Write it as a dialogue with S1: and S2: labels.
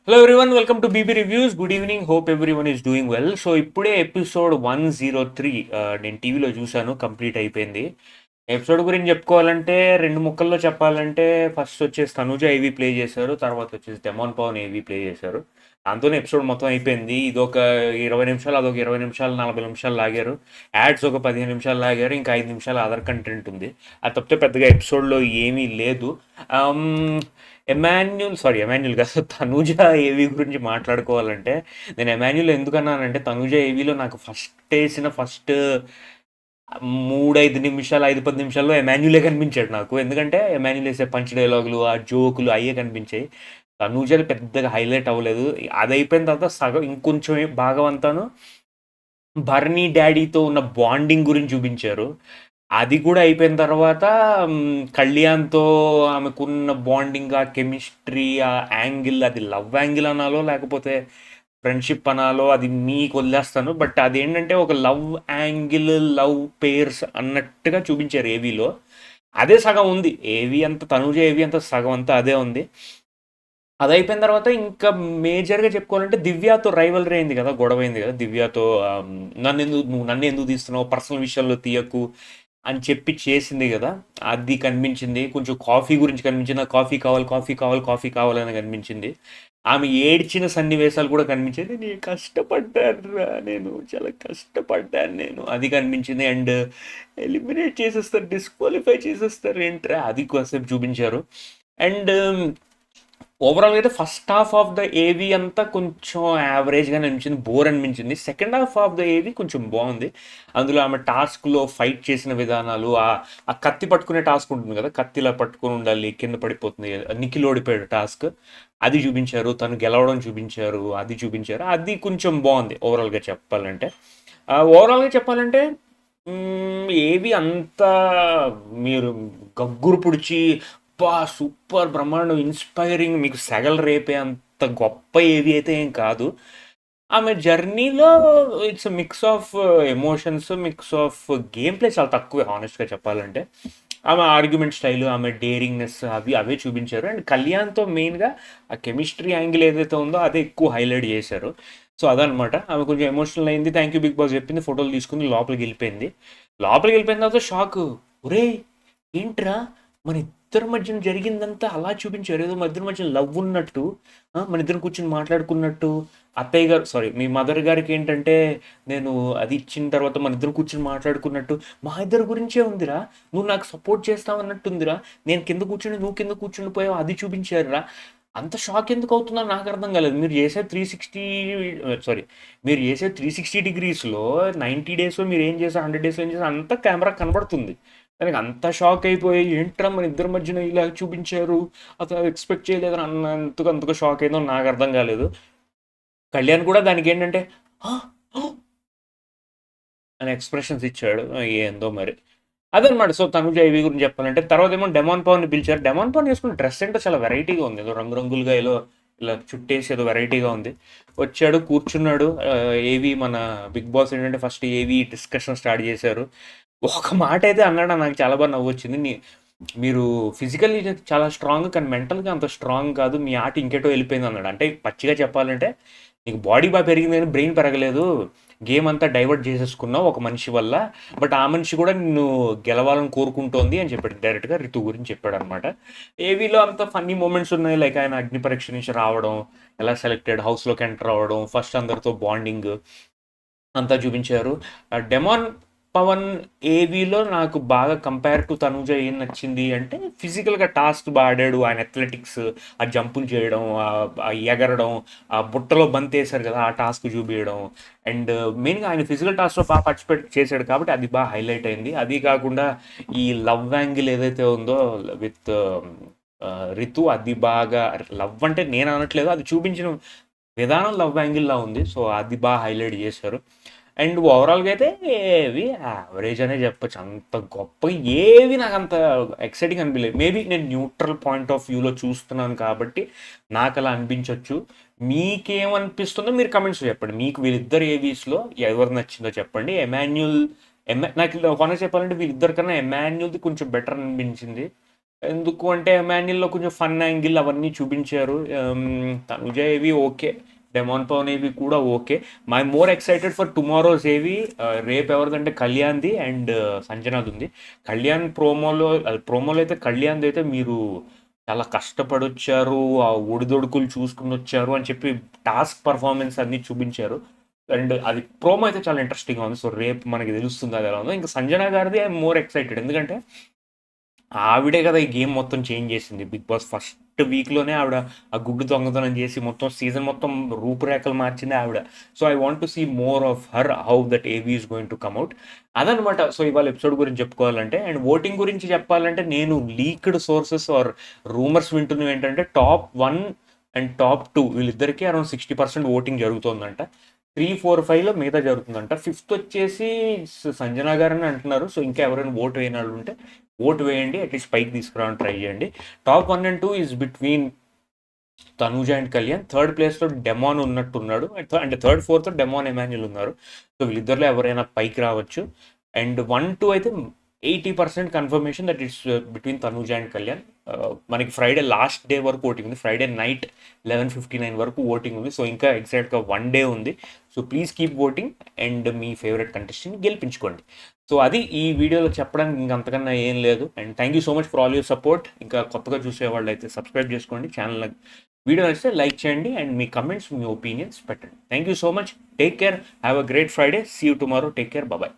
S1: Hello everyone, welcome to BB reviews. Good evening, hope everyone is doing well. So ఇప్పుడే episode 103 నేను టీవీలో చూశాను, complete అయిపోయింది. Episode గురించి చెప్పుకోవాలంటే రెండు ముక్కల్లో చెప్పాలంటే ఫస్ట్ వచ్చేసి తనుజ ఏవి ప్లే చేశారు, తర్వాత వచ్చేసి డెమాన్ పవన్ ఏవి ప్లే చేశారు. దాంతోనే ఎపిసోడ్ మొత్తం అయిపోయింది. ఇదొక 20 నిమిషాలు, అదొక 20 నిమిషాలు, 40 నిమిషాలు లాగారు. యాడ్స్ ఒక 15 నిమిషాలు లాగారు, ఇంకా 5 నిమిషాలు అదర్ కంటెంట్ ఉంది. అది తప్పితే పెద్దగా ఎపిసోడ్లో ఏమీ లేదు. ఎమాన్యుల్ కాదు, తనూజ ఏవి గురించి మాట్లాడుకోవాలంటే, నేను ఎమాన్యుల్ ఎందుకన్నానంటే, తనూజ ఏవిలో నాకు ఫస్ట్ 3-5 నిమిషాలు, 5-10 నిమిషాల్లో ఎమాన్యులే కనిపించాడు నాకు. ఎందుకంటే ఎమాన్యుల్ వేసే పంచ్ డైలాగులు, ఆ జోకులు అయ్యే కనిపించాయి. తనూజలు పెద్దగా హైలైట్ అవ్వలేదు. అది అయిపోయిన తర్వాత సగం ఇంకొంచెం భాగం అంతాను భరణి డాడీతో ఉన్న బాండింగ్ గురించి చూపించారు. అది కూడా అయిపోయిన తర్వాత కళ్యాణ్‌తో ఆమెకున్న బాండింగ్, ఆ కెమిస్ట్రీ, ఆ యాంగిల్, అది లవ్ యాంగిల్ అనాలో లేకపోతే ఫ్రెండ్‌షిప్ అనాలో అది మీకు వదిలేస్తాను. బట్ అదేంటంటే ఒక లవ్ యాంగిల్, లవ్ పెయిర్స్ అన్నట్టుగా చూపించారు ఏవీలో. అదే సగం ఉంది. ఏవి అంత తనూజ ఏవి అంత సగం అంతా అదే ఉంది. అది అయిపోయిన తర్వాత ఇంకా మేజర్‌గా చెప్పుకోవాలంటే దివ్యతో రైవల్రీ అయింది కదా! గొడవైంది కదా! దివ్యతో నువ్వు నన్నెందుకు తీస్తున్నావు? పర్సనల్ విషయాల్లో తీయకు అని చెప్పి చేసింది కదా! అది కనిపించింది. కొంచెం కాఫీ గురించి కనిపించింది. నాకు కాఫీ కావాలి, కాఫీ కావాలి, కాఫీ కావాలని కనిపించింది. ఆమె ఏడ్చిన సన్నివేశాలు కూడా కనిపించేది. నేను కష్టపడ్డానురా, నేను చాలా కష్టపడ్డాను నేను. అది కనిపించింది. అండ్ ఎలిమినేట్ చేసేస్తారు, డిస్‌క్వాలిఫై చేసేస్తారు ఏంట్రా అది కాసేపు చూపించారు. అండ్ ఓవరాల్‌గా అయితే ఫస్ట్ హాఫ్ ఆఫ్ ద ఏవి అంతా కొంచెం యావరేజ్‌గానే అనిపించింది. బోర్ అనిపించింది. సెకండ్ హాఫ్ ఆఫ్ ద ఏవి కొంచెం బాగుంది. అందులో ఆమె టాస్క్‌లో ఫైట్ చేసిన విధానాలు, ఆ కత్తి పట్టుకునే టాస్క్ ఉంటుంది కదా! కత్తి ఇలా పట్టుకొని ఉండాలి, కింద పడిపోతుంది. నిఖిల్ ఓడిపోయాడు టాస్క్. అది చూపించారు. తను గెలవడం చూపించారు. అది చూపించారు. అది కొంచెం బాగుంది ఓవరాల్‌గా చెప్పాలంటే. ఓవరాల్‌గా చెప్పాలంటే ఏవి అంత మీరు గగ్గురు పుడిచి సూపర్ బ్రహ్మాండం ఇన్స్పైరింగ్ మీకు సెగలు రేపే అంత గొప్ప ఏవి అయితే ఏం కాదు. ఆమె జర్నీలో it's mix of emotions, mix of game play చాలా తక్కువే హానెస్ట్గా చెప్పాలంటే. ఆమె ఆర్గ్యుమెంట్ స్టైల్, ఆమె డేరింగ్నెస్ అవే చూపించారు. అండ్ కళ్యాణ్తో మెయిన్గా ఆ కెమిస్ట్రీ యాంగిల్ ఏదైతే ఉందో అదే ఎక్కువ హైలైట్ చేశారు. సో అదనమాట. ఆమె కొంచెం ఎమోషనల్ అయింది. థ్యాంక్ యూ బిగ్ బాస్ చెప్పింది, ఫోటోలు తీసుకుంది, లోపలికి వెళ్ళిపోయింది. లోపలికి వెళ్ళిపోయిన తర్వాత షాక్. ఒరే ఏంట్రా, మన ఇద్దరి మధ్యన జరిగిందంతా అలా చూపించారు. ఏదో మన ఇద్దరి మధ్యన లవ్ ఉన్నట్టు, మన ఇద్దరు కూర్చొని మాట్లాడుకున్నట్టు. అత్తయ్య గారు, సారీ, మీ మదర్ గారికి ఏంటంటే నేను అది ఇచ్చిన తర్వాత మన ఇద్దరు కూర్చొని మాట్లాడుకున్నట్టు, మా ఇద్దరి గురించే ఉందిరా, నువ్వు నాకు సపోర్ట్ చేస్తావు అన్నట్టుందిరా, నేను కింద కూర్చుని నువ్వు కింద కూర్చుని పోయావు, అది చూపించారురా. అంత షాక్ ఎందుకు అవుతుందో నాకు అర్థం కాలేదు. మీరు చేసే 360 డిగ్రీస్లో 90 డేస్లో మీరు ఏం చేశారు, 100 డేస్లో ఏం చేశారు, అంతా కెమెరా కనబడుతుంది. దానికి అంత షాక్ అయిపోయి ఏంట్రా మన ఇద్దరి మధ్యన ఇలా చూపించారు, అసలు ఎక్స్పెక్ట్ చేయలేదని అంతగా షాక్ అయిందో నాకు అర్థం కాలేదు. కళ్యాణ్ కూడా దానికి ఏంటంటే "ఆ! ఆ!" అని ఎక్స్ప్రెషన్స్ ఇచ్చాడు. ఏందో మరి. అదనమాట. సో తనుజ ఇవి గురించి చెప్పాలంటే, తర్వాత ఏమో డెమాన్ పవన్ పిలిచారు. డెమాన్ పవన్ వేసుకున్న డ్రెస్ ఏంటో చాలా వెరైటీగా ఉంది. ఏదో రంగురంగులుగా ఇలా చుట్టేసి ఏదో వెరైటీగా ఉంది. వచ్చాడు, కూర్చున్నాడు. ఏవి మన బిగ్ బాస్ ఏంటంటే ఫస్ట్ ఏవి డిస్కషన్ స్టార్ట్ చేశారు. ఒక మాట అయితే అన్నాడు, నాకు చాలా బాగా నవ్వొచ్చింది. మీరు ఫిజికల్లీ చాలా స్ట్రాంగ్, కానీ మెంటల్గా అంత స్ట్రాంగ్ కాదు, మీ ఆట ఇంకేటో వెళ్ళిపోయింది అన్నాడు. అంటే పచ్చిగా చెప్పాలంటే, నీకు బాడీ బాగా పెరిగింది కానీ బ్రెయిన్ పెరగలేదు, గేమ్ అంతా డైవర్ట్ చేసేసుకున్నావు ఒక మనిషి వల్ల. బట్ ఆ మనిషి కూడా నిన్ను గెలవాలని కోరుకుంటోంది అని చెప్పాడు. డైరెక్ట్గా రితు గురించి చెప్పాడు అనమాట. ఏవీలో అంత ఫన్నీ మూమెంట్స్ ఉన్నాయి. లైక్ ఆయన అగ్ని పరీక్ష నుంచి రావడం, ఎలా సెలెక్టెడ్, హౌస్లోకి ఎంటర్ అవ్వడం, ఫస్ట్ అందరితో బాండింగ్ అంతా చూపించారు. డెమాన్ పవన్ ఏవీలో నాకు బాగా కంపేర్ టు తనూజ ఏం నచ్చింది అంటే, ఫిజికల్గా టాస్క్ బాగా ఆడాడు. ఆయన అథ్లెటిక్స్, ఆ జంపులు చేయడం, ఆ ఎగరడం, ఆ బుట్టలో బంత్ వేశారు కదా ఆ టాస్క్ చూపించడం. అండ్ మెయిన్గా ఆయన ఫిజికల్ టాస్క్లో బాగా పార్టిసిపేట్ చేశాడు కాబట్టి అది బాగా హైలైట్ అయింది. అది కాకుండా ఈ లవ్ యాంగిల్ ఏదైతే ఉందో విత్ రితు, అది బాగా, లవ్ అంటే నేను అనట్లేదు, అది చూపించిన విధానం లవ్ యాంగిల్లా ఉంది. సో అది బాగా హైలైట్ చేశారు. అండ్ ఓవరాల్గా అయితే ఏవి యావరేజ్ అనే చెప్పొచ్చు. అంత గొప్ప ఏవి నాకు అంత ఎక్సైటింగ్ అనిపించలేదు. మేబీ నేను న్యూట్రల్ పాయింట్ ఆఫ్ వ్యూలో చూస్తున్నాను కాబట్టి నాకు అలా అనిపించవచ్చు. మీకేమనిపిస్తుందో మీరు కమెంట్స్ చెప్పండి. మీకు వీళ్ళిద్దరు ఏవీస్లో ఎవరు నచ్చిందో చెప్పండి. నాకు కొన చెప్పాలంటే వీళ్ళిద్దరికన్నా ఎమాన్యుల్ది కొంచెం బెటర్ అనిపించింది. ఎందుకు అంటే ఎమాన్యుల్‌లో కొంచెం ఫన్ యాంగిల్ అవన్నీ చూపించారు. తనుజ ఏవి ఓకే. డెమాన్ పవన్ ఏవి కూడా okay. My more excited for tomorrow's AV రేపు ఎవరిదంటే కళ్యాణ్‌ది అండ్ సంజనాది ఉంది. కళ్యాణ్ ప్రోమోలో అయితే కళ్యాణ్‌ది అయితే మీరు చాలా కష్టపడొచ్చారు. ఆ ఒడిదొడుకులు చూసుకొనొచ్చారు అని చెప్పి టాస్క్ పర్ఫార్మెన్స్ అన్నీ చూపించారు. అండ్ అది ప్రోమో అయితే చాలా ఇంట్రెస్టింగ్‌గా ఉంది. సో రేపు మనకి తెలుస్తుంది అది ఎలా ఉందో. ఇంకా సంజన గారిది ఐయామ్ మోర్ ఎక్సైటెడ్. ఎందుకంటే ఆవిడే కదా ఈ గేమ్ మొత్తం చేంజ్ చేసింది. బిగ్ బాస్ ఫస్ట్ వీక్లోనే ఆవిడ ఆ గుడ్డు దొంగతనం చేసి మొత్తం సీజన్ మొత్తం రూపురేఖలు మార్చింది ఆవిడ. So I want to see more of her how that AV is going to come out. అదనమాట. సో ఇవాళ ఎపిసోడ్ గురించి చెప్పుకోవాలంటే అండ్ ఓటింగ్ గురించి చెప్పాలంటే నేను లీక్డ్ సోర్సెస్ ఆర్ రూమర్స్ వింటున్నవి ఏంటంటే టాప్ 1 అండ్ టాప్ 2 వీళ్ళిద్దరికీ అరౌండ్ 60% ఓటింగ్ జరుగుతుందంట. 3, 4, 5లో మిగతా జరుగుతుందంట. ఫిఫ్త్ వచ్చేసి సంజన గారని అంటున్నారు. సో ఇంకా ఎవరైనా ఓటు వేయని వాళ్ళు ఉంటే ఓటు వేయండి. అట్లీస్ట్ పైకి తీసుకురావడానికి ట్రై చేయండి. Top 1 and 2 is between Tanuja and Kalyan. Third ప్లేస్లో డెమాన్ ఉన్నట్టున్నాడు. అంటే థర్డ్ ఫోర్త్ డెమాన్ ఎమాన్యుల్ ఉన్నారు. సో వీళ్ళిద్దరిలో ఎవరైనా పైకి రావచ్చు. అండ్ 1, 2 అయితే 80% confirmation that it's between Tanuja and Kalyan. మనకి ఫ్రైడే లాస్ట్ డే వరకు ఓటింగ్ ఉంది. ఫ్రైడే నైట్ 11:59 వరకు ఓటింగ్ ఉంది. సో ఇంకా ఎగ్జాక్ట్గా 1 డే ఉంది. So please keep voting and మీ ఫేవరెట్ కంటెస్టెంట్ని గెలిపించుకోండి. సో అది ఈ వీడియోలో చెప్పడానికి ఇంక అంతకన్నా ఏం లేదు. And thank you so much for all your support. ఇంకా కొత్తగా చూసే వాళ్ళు అయితే సబ్స్క్రైబ్ చేసుకోండి ఛానల్. వీడియో నచ్చితే లైక్ చేయండి అండ్ మీ కమెంట్స్ మీ ఒపీనియన్స్ పెట్టండి. Thank you so much. Take care. Have a great Friday. See you tomorrow. Take care. Bye.